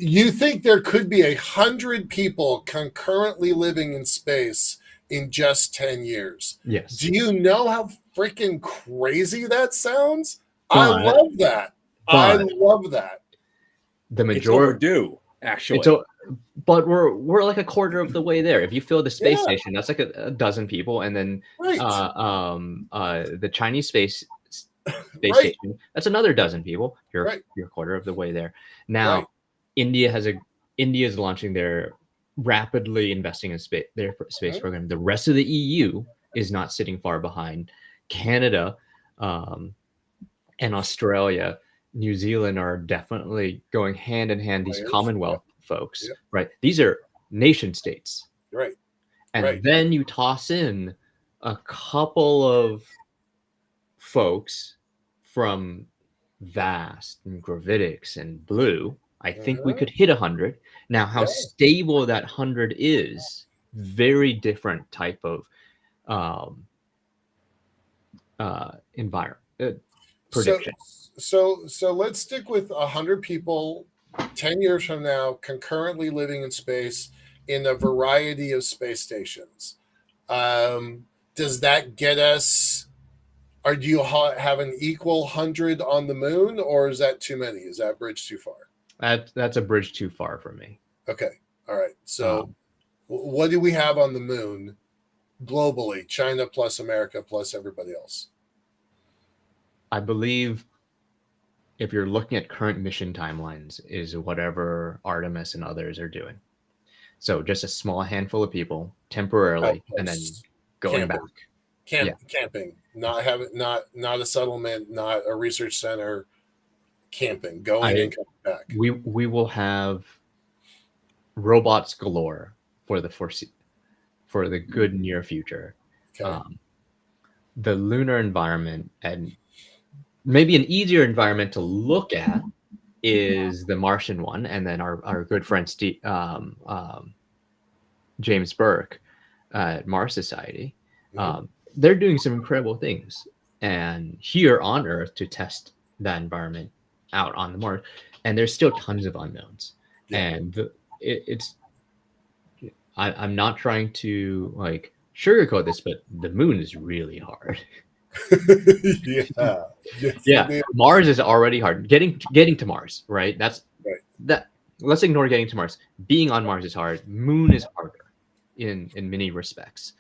Speaker 2: you think there could be 100 people concurrently living in space in just 10 years?
Speaker 3: Yes.
Speaker 2: Do you know how freaking crazy that sounds? I love that. I love that.
Speaker 3: The majority,
Speaker 1: it's overdue, actually.
Speaker 3: But we're like a quarter of the way there. If you fill the space station, that's like a dozen people, and then the Chinese space station, that's another dozen people. You're a quarter of the way there. Now, India is launching their rapidly investing in their space program. The rest of the EU is not sitting far behind. Canada and Australia, New Zealand are definitely going hand in hand. These Commonwealth folks, right? These are nation states,
Speaker 2: right?
Speaker 3: And then you toss in a couple of folks from VAST and Gravitics and Blue. I think we could hit 100. Now, how stable that 100 is, very different type of environment prediction.
Speaker 2: So let's stick with 100 people 10 years from now concurrently living in space in a variety of space stations. Does that get us, or do you have an equal 100 on the moon, or is that too many? Is that bridge too far?
Speaker 3: That's a bridge too far for me.
Speaker 2: Okay. All right. So what do we have on the moon globally? China plus America plus everybody else.
Speaker 3: I believe if you're looking at current mission timelines is whatever Artemis and others are doing. So just a small handful of people temporarily and then going back.
Speaker 2: Camping, not a settlement, not a research center, camping, going and coming back.
Speaker 3: We will have robots galore for the good near future.
Speaker 2: Okay.
Speaker 3: The lunar environment, and maybe an easier environment to look at, is the Martian one, and then our good friend James Burke at Mars Society. They're doing some incredible things, and here on Earth to test that environment out on the Mars, and there's still tons of unknowns. And I'm not trying to like sugarcoat this, but the moon is really hard. Mars is already hard. Getting to Mars, right? That's that. Let's ignore getting to Mars. Being on Mars is hard. Moon is harder in many respects.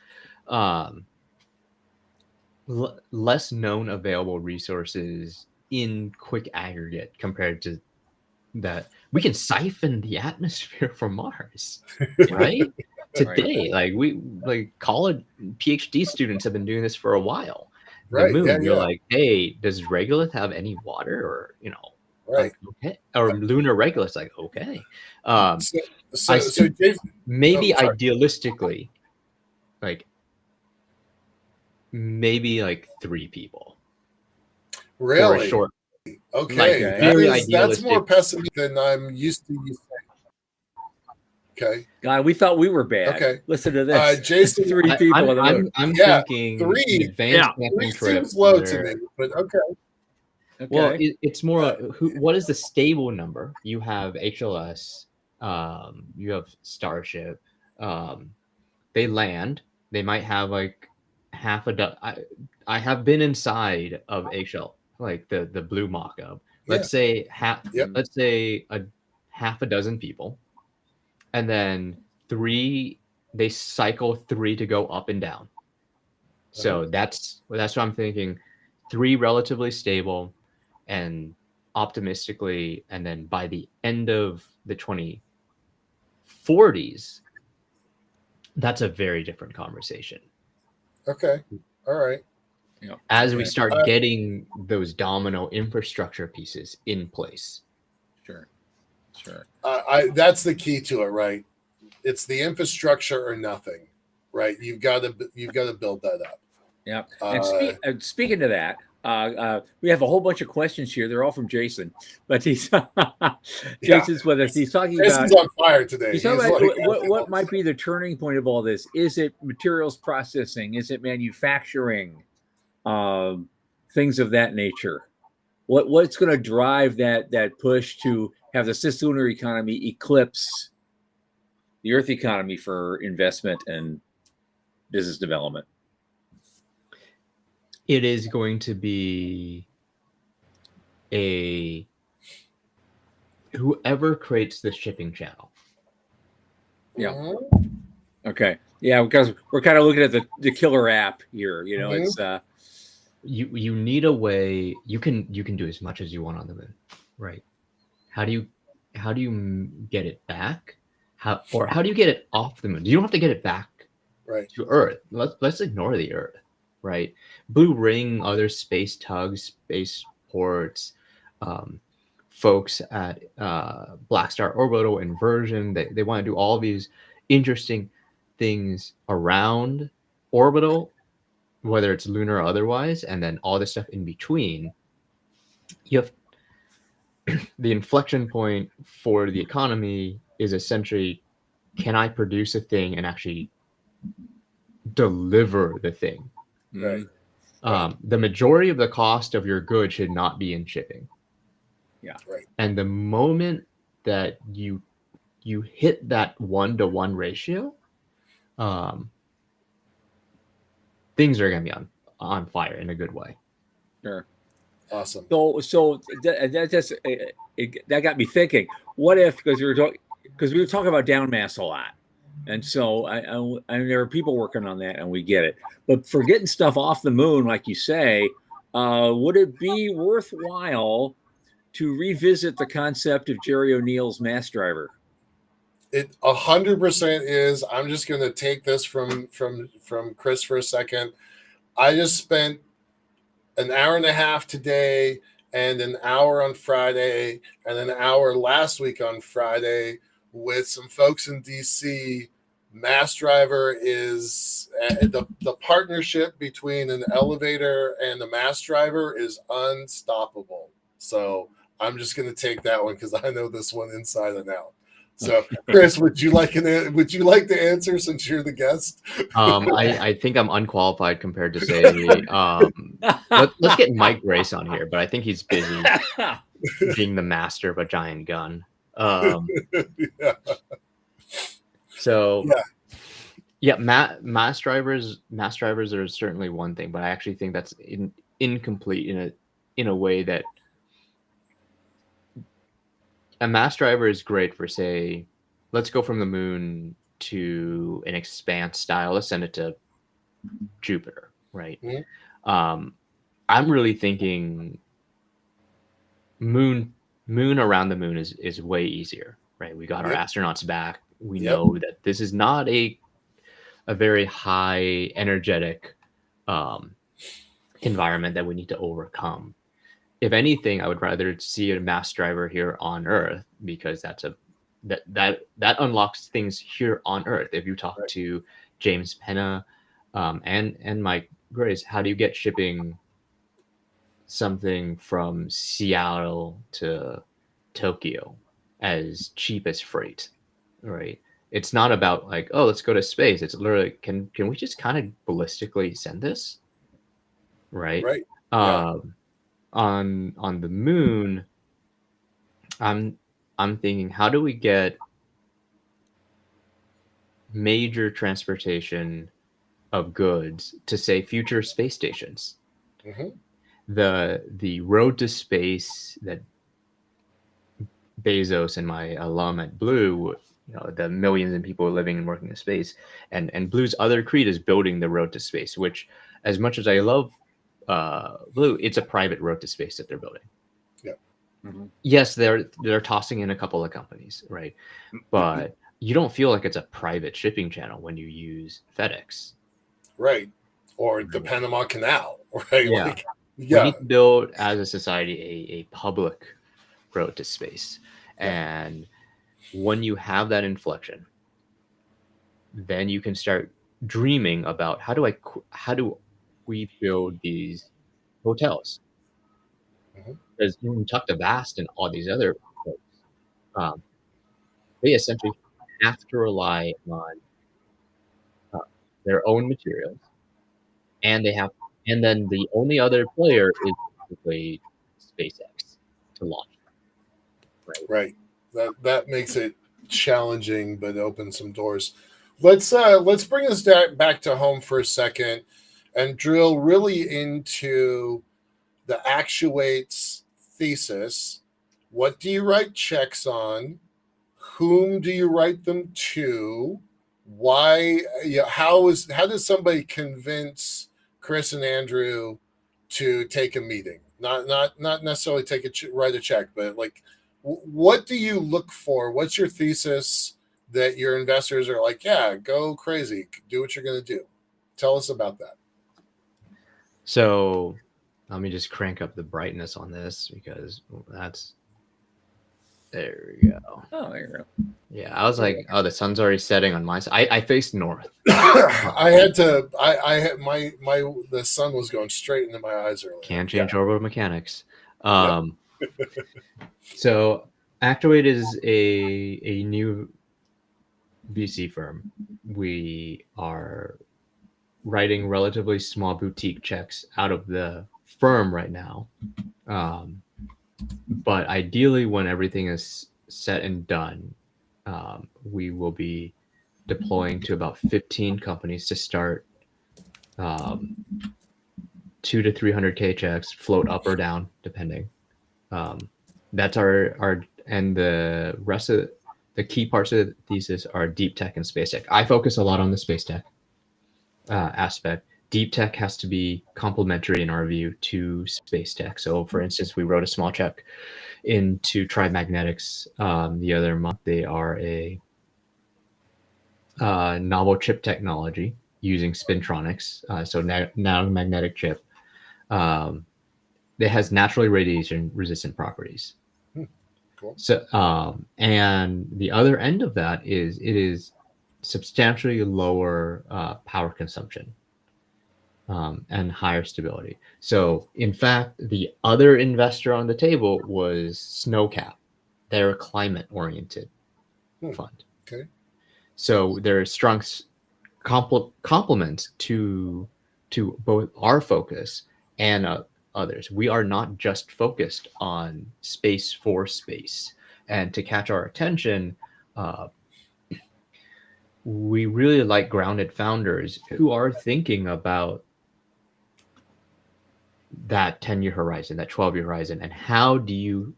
Speaker 3: Less known available resources in quick aggregate compared to that. We can siphon the atmosphere from Mars, right? Today, college PhD students have been doing this for a while. The moon, you're like, hey, does regolith have any water, or like, okay, or lunar regolith? Like, okay.
Speaker 2: So Jason,
Speaker 3: maybe idealistically, like maybe like 3 people.
Speaker 2: Really?
Speaker 3: For a short.
Speaker 2: Okay, that's more pessimistic than I'm used to you saying. Okay.
Speaker 1: God, we thought we were bad.
Speaker 2: Okay.
Speaker 1: Listen to this.
Speaker 2: Jason,
Speaker 1: 3 people on the moon.
Speaker 3: I'm thinking
Speaker 2: 3.
Speaker 3: Advanced
Speaker 2: camping trip. Seems low to me, but okay.
Speaker 3: Well, it's more. What is the stable number? You have HLS. You have Starship. They land. They might have like half a dozen. I have been inside of HL, like the blue mock-up. Let's say Let's say a half a dozen people, and then 3. They cycle 3 to go up and down. So that's what I'm thinking. 3 relatively stable, and optimistically, and then by the end of the 2040s, that's a very different conversation.
Speaker 2: Okay. All right.
Speaker 3: As we start getting those domino infrastructure pieces in place.
Speaker 1: Sure.
Speaker 2: That's the key to it, right? It's the infrastructure or nothing, right? You've got to build that up.
Speaker 1: Yeah. And speaking to that, we have a whole bunch of questions here. They're all from Jason, but Jason's with us. He's talking
Speaker 2: Jason's
Speaker 1: about
Speaker 2: on fire today.
Speaker 1: He's talking about what might be the turning point of all this. Is it materials processing? Is it manufacturing? Things of that nature. What's going to drive that push to have the cislunar economy eclipse the Earth economy for investment and business development?
Speaker 3: It is going to be whoever creates the shipping channel.
Speaker 1: Yeah. Okay. Yeah, because we're kind of looking at the killer app here. It's
Speaker 3: you need a way. You can do as much as you want on the moon, right? How do you get it back? How do you get it off the moon? You don't have to get it back to Earth. Let's ignore the Earth, right? Blue Ring, other space tugs, space ports, folks at Black Star Orbital Inversion. They want to do all these interesting things around orbital, whether it's lunar or otherwise, and then all this stuff in between. the inflection point for the economy is essentially, can I produce a thing and actually deliver the thing?
Speaker 2: Right.
Speaker 3: The majority of the cost of your good should not be in shipping.
Speaker 1: Yeah.
Speaker 2: Right.
Speaker 3: And the moment that you hit that 1-to-1 ratio, things are going to be on fire in a good way.
Speaker 1: Sure.
Speaker 2: Awesome.
Speaker 1: So that got me thinking. What if, because we were talking about down mass a lot, and so I there are people working on that, and we get it. But for getting stuff off the moon, like you say, would it be worthwhile to revisit the concept of Jerry O'Neill's mass driver?
Speaker 2: It 100% is. I'm just going to take this from Chris for a second. I just spent an hour and a half today and an hour on Friday and an hour last week on Friday with some folks in DC. Mass driver is the partnership between an elevator and the mass driver is unstoppable. So I'm just going to take that one because I know this one inside and out. So, Chris, would you like to answer since you're the guest?
Speaker 3: I think I'm unqualified compared to say. Let's get Mike Grace on here, but I think he's busy being the master of a giant gun.
Speaker 2: Yeah.
Speaker 3: So, yeah, mass drivers are certainly one thing, but I actually think that's incomplete in a way that a mass driver is great for, say, let's go from the moon to an expanse style. Let's send it to Jupiter, right?
Speaker 2: Mm-hmm.
Speaker 3: I'm really thinking moon around the moon is way easier, right? We got our astronauts back. We know that this is not a very high energetic environment that we need to overcome. If anything, I would rather see a mass driver here on Earth, because that unlocks things here on Earth. If you talk to James Penna and Mike Grace, how do you get shipping something from Seattle to Tokyo as cheap as freight, right? It's not about like, oh, let's go to space. It's literally, can we just kind of ballistically send this, right? On the moon, I'm thinking, how do we get major transportation of goods to, say, future space stations?
Speaker 2: Mm-hmm.
Speaker 3: The road to space that Bezos and my alum at Blue, the millions of people living and working in space, and Blue's other creed is building the road to space, which, as much as I love Blue, it's a private road to space that they're building.
Speaker 2: Yeah.
Speaker 1: Mm-hmm.
Speaker 3: Yes, they're tossing in a couple of companies, right? But you don't feel like it's a private shipping channel when you use FedEx,
Speaker 2: right? Or the Panama Canal, right?
Speaker 3: Yeah. We need to build as a society a public road to space, and when you have that inflection, then you can start dreaming about how do we build these hotels? Because when we talk to Vast and all these other folks, they essentially have to rely on their own materials, and then the only other player is basically SpaceX to launch.
Speaker 2: Right. That makes it challenging, but opens some doors. Let's bring us back to home for a second and drill really into the Actuate's thesis. What do you write checks on? Whom do you write them to? Why? How does somebody convince Chris and Andrew to take a meeting? Not necessarily write a check, but like, what do you look for? What's your thesis that your investors are like, yeah, go crazy, do what you're going to do? Tell us about that.
Speaker 3: So let me just crank up the brightness on this, because there we go.
Speaker 1: Oh, there you go.
Speaker 3: Yeah, I was like, oh, the sun's already setting on my side. I faced north.
Speaker 2: The sun was going straight into my eyes earlier.
Speaker 3: Can't change orbital mechanics. So Actuate is a new VC firm. We are writing relatively small boutique checks out of the firm right now. But ideally, when everything is set and done, we will be deploying to about 15 companies to start 2 to 300K checks, float up or down, depending. That's our and the rest of the key parts of the thesis are deep tech and space tech. I focus a lot on the space tech aspect. Deep tech has to be complementary in our view to space tech. So, for instance, we wrote a small check into Tribe Magnetics the other month. They are a novel chip technology using spintronics, so nanomagnetic chip. That has naturally radiation resistant properties.
Speaker 2: Cool.
Speaker 3: So, and the other end of that is it is substantially lower power consumption and higher stability. So, in fact, the other investor on the table was Snowcap. They're a climate-oriented fund.
Speaker 2: Okay.
Speaker 3: So there are strong complements to both our focus and others. We are not just focused on space for space. And to catch our attention, we really like grounded founders who are thinking about that 10-year horizon, that 12-year horizon, and how do you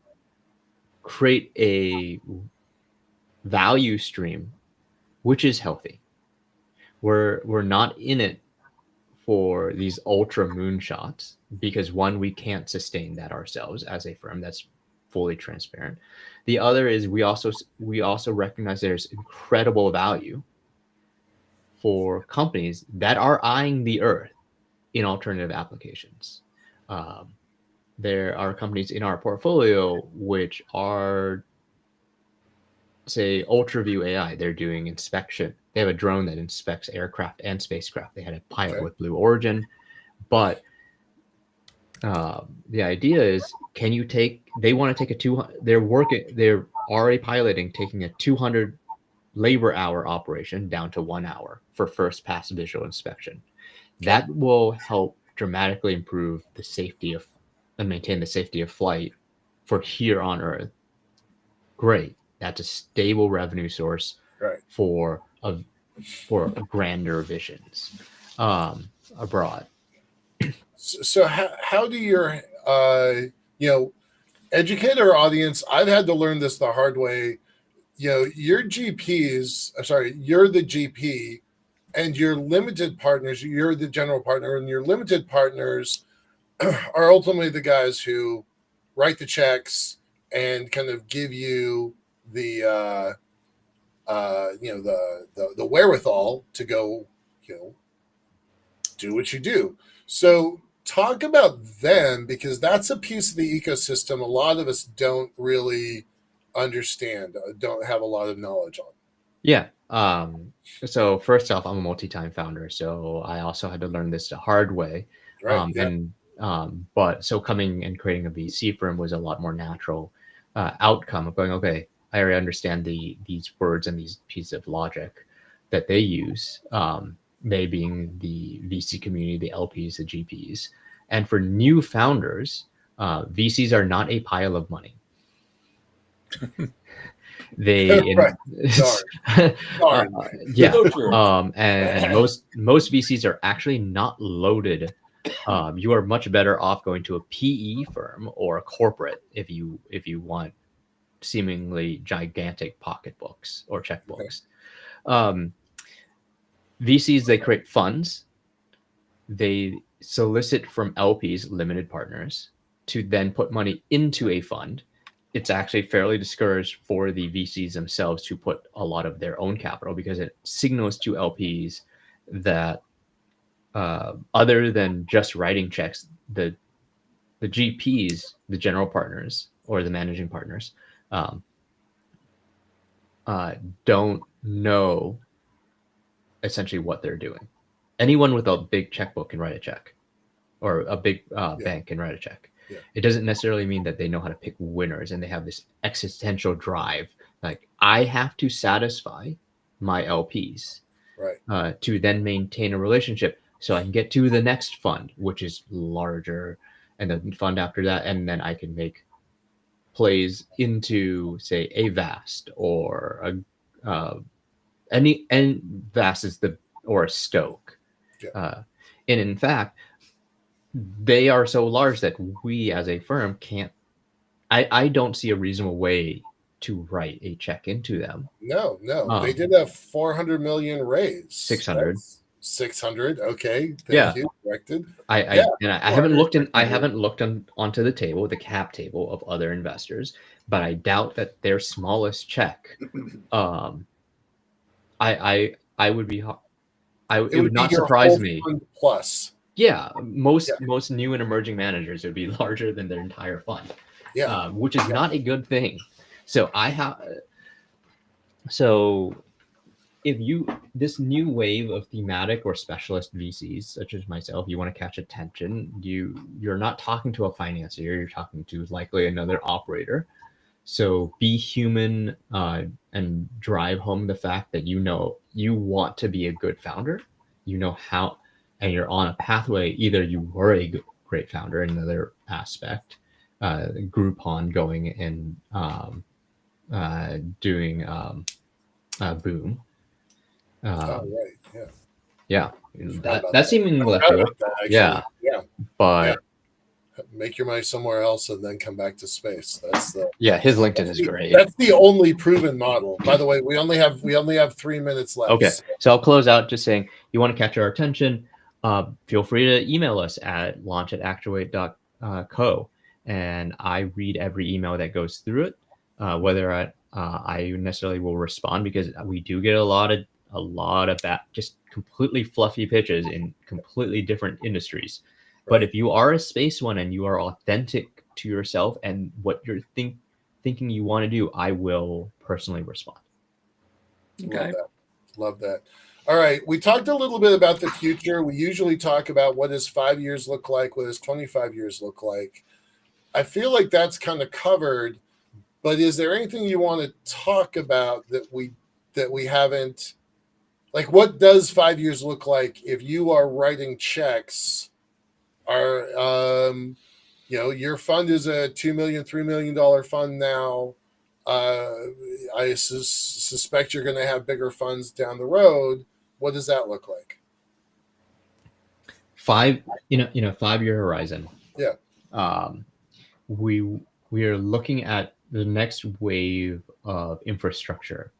Speaker 3: create a value stream which is healthy. We're not in it for these ultra moonshots because one, we can't sustain that ourselves as a firm. That's fully transparent. The other is we also recognize there's incredible value for companies that are eyeing the earth in alternative applications. There are companies in our portfolio which are, say, UltraView AI. They're doing inspection. They have a drone that inspects aircraft and spacecraft. They had a pilot with Blue Origin, but the idea is, can you take? They want to take a 200. They're already piloting taking a 200 labor hour operation down to 1 hour for first pass visual inspection. That will help dramatically improve the safety of and maintain the safety of flight for here on Earth. Great. That's a stable revenue source for grander visions abroad.
Speaker 2: So how do your educate our audience? I've had to learn this the hard way. Your GPs, you're the GP, and your limited partners, you're the general partner, and your limited partners are ultimately the guys who write the checks and kind of give you the the wherewithal to go, do what you do. So talk about them, because that's a piece of the ecosystem a lot of us don't really understand, don't have a lot of knowledge on.
Speaker 3: Yeah. So first off, I'm a multi-time founder, so I also had to learn this the hard way. But so coming and creating a VC firm was a lot more natural outcome of going, okay, I already understand these words and these pieces of logic that they use. They being the VC community, the LPs, the GPs. And for new founders, VCs are not a pile of money. They and most VCs are actually not loaded. You are much better off going to a PE firm or a corporate if you want seemingly gigantic pocketbooks or checkbooks. VCs, they create funds. They solicit from LPs, limited partners, to then put money into a fund. It's actually fairly discouraged for the VCs themselves to put a lot of their own capital because it signals to LPs that other than just writing checks, the GPs, the general partners or the managing partners, don't know essentially what they're doing. Anyone with a big checkbook can write a check, or a big bank can write a check.
Speaker 2: Yeah.
Speaker 3: It doesn't necessarily mean that they know how to pick winners and they have this existential drive. Like, I have to satisfy my LPs
Speaker 2: Right.
Speaker 3: to then maintain a relationship so I can get to the next fund, which is larger, and the fund after that, and then I can make plays into, say, a Vast or and Vast is or a Stoke.
Speaker 2: Yeah.
Speaker 3: And in fact, they are so large that we as a firm can't. I don't see a reasonable way to write a check into them.
Speaker 2: No. They did a 400 million raise.
Speaker 3: 600.
Speaker 2: That's 600. Okay.
Speaker 3: Yeah.
Speaker 2: Thank you. Corrected.
Speaker 3: I haven't looked onto the table, the cap table of other investors, but I doubt that their smallest check, I would be, it would not surprise me.
Speaker 2: Plus.
Speaker 3: Yeah, most new and emerging managers would be larger than their entire fund.
Speaker 2: Yeah.
Speaker 3: Which is not a good thing. So if this new wave of thematic or specialist VCs, such as myself, you want to catch attention, you're not talking to a financier, you're talking to likely another operator. So be human and drive home the fact that you want to be a good founder, how, and you're on a pathway. Either you were a great founder in another aspect, Groupon going and doing Boom.
Speaker 2: Right.
Speaker 3: Yeah, that's even left field. Yeah, but
Speaker 2: make your money somewhere else and then come back to space.
Speaker 3: His LinkedIn is great.
Speaker 2: That's the only proven model. By the way, we only have 3 minutes left.
Speaker 3: Okay, so I'll close out just saying, you want to catch our attention, feel free to email us at launch@actuate.co, and I read every email that goes through it. Whether I necessarily will respond, because we do get a lot of that just completely fluffy pitches in completely different industries. Right. But if you are a space one and you are authentic to yourself and what you're thinking you want to do, I will personally respond.
Speaker 2: Okay. Love that. All right. We talked a little bit about the future. We usually talk about what does 5 years look like? What does 25 years look like? I feel like that's kind of covered, but is there anything you want to talk about that we haven't? Like, what does 5 years look like if you are writing checks? Your fund is a $2 million, $3 million fund now. I suspect you're going to have bigger funds down the road. What does that look like?
Speaker 3: 5-year horizon.
Speaker 2: Yeah.
Speaker 3: We are looking at the next wave of infrastructure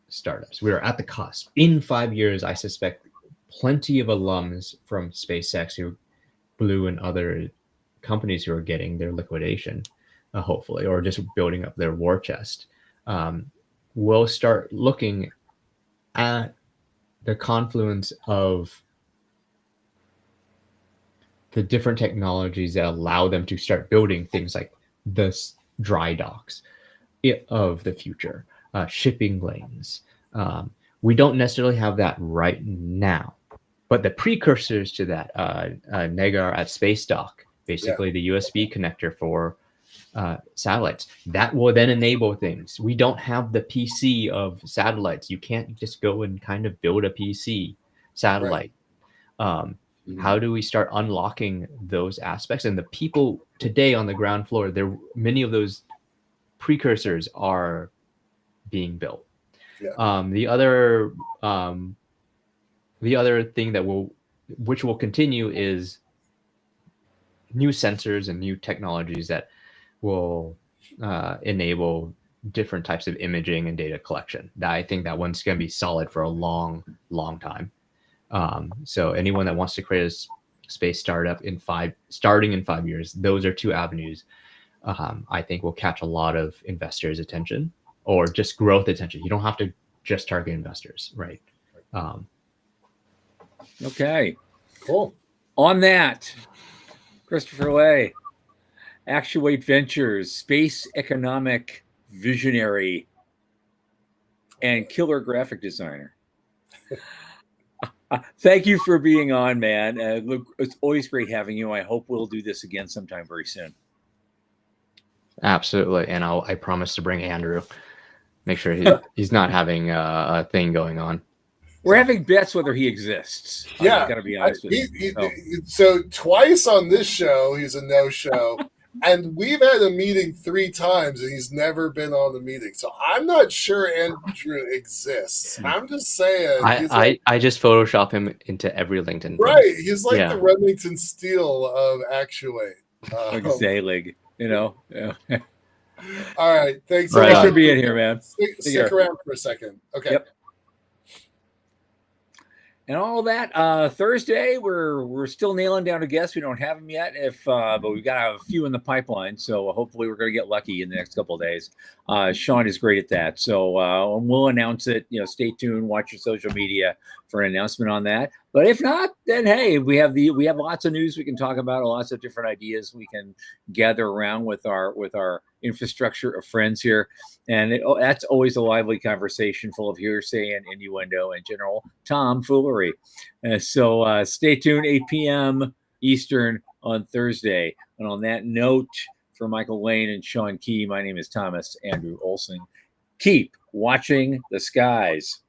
Speaker 3: startups. We are at the cusp. In 5 years, I suspect plenty of alums from SpaceX, Blue, and other companies who are getting their liquidation, hopefully, or just building up their war chest, will start looking at the confluence of the different technologies that allow them to start building things like the dry docks of the future, shipping lanes. We don't necessarily have that right now, but the precursors to that, Negar at Space Dock, basically the USB connector for satellites, that will then enable things. We don't have the PC of satellites. You can't just go and kind of build a PC satellite. Right. How do we start unlocking those aspects? And the people today on the ground floor, many of those precursors are being built. Yeah. The other thing which will continue is new sensors and new technologies that will enable different types of imaging and data collection. I think that one's going to be solid for a long, long time. So anyone that wants to create a space startup starting in 5 years, those are two avenues I think will catch a lot of investors' attention, or just growth attention. You don't have to just target investors, right?
Speaker 1: Okay.
Speaker 2: Cool.
Speaker 1: On that, Christopher Lay, Actuate Ventures, space economic visionary, and killer graphic designer. Thank you for being on, man. Look, it's always great having you. I hope we'll do this again sometime very soon.
Speaker 3: Absolutely, and I promise to bring Andrew. Make sure he's not having a thing going on.
Speaker 1: We're having bets whether he exists.
Speaker 2: Yeah,
Speaker 1: I gotta be honest with you.
Speaker 2: So twice on this show, he's a no-show, and we've had a meeting 3 times, and he's never been on the meeting. So I'm not sure Andrew exists. I'm just saying.
Speaker 3: I just Photoshop him into every LinkedIn.
Speaker 2: Right,
Speaker 3: thing.
Speaker 2: he's like the Remington Steele of Actuate.
Speaker 1: Like Zalig, you know. Yeah.
Speaker 2: All right, thanks
Speaker 1: for being here, man.
Speaker 2: Stick around for a second. Okay.
Speaker 1: Yep. And all that Thursday, we're still nailing down a guest. We don't have them yet, but we've got a few in the pipeline. So hopefully we're going to get lucky in the next couple of days. Sean is great at that, so we'll announce it. Stay tuned. Watch your social media for an announcement on that. But if not, then hey, we have lots of news we can talk about, lots of different ideas we can gather around with our infrastructure of friends here, and that's always a lively conversation full of hearsay and innuendo and general tomfoolery. So stay tuned, 8 p.m. Eastern on Thursday. And on that note, for Michael Lane and Sean Key, my name is Thomas Andrew Olson. Keep watching the skies.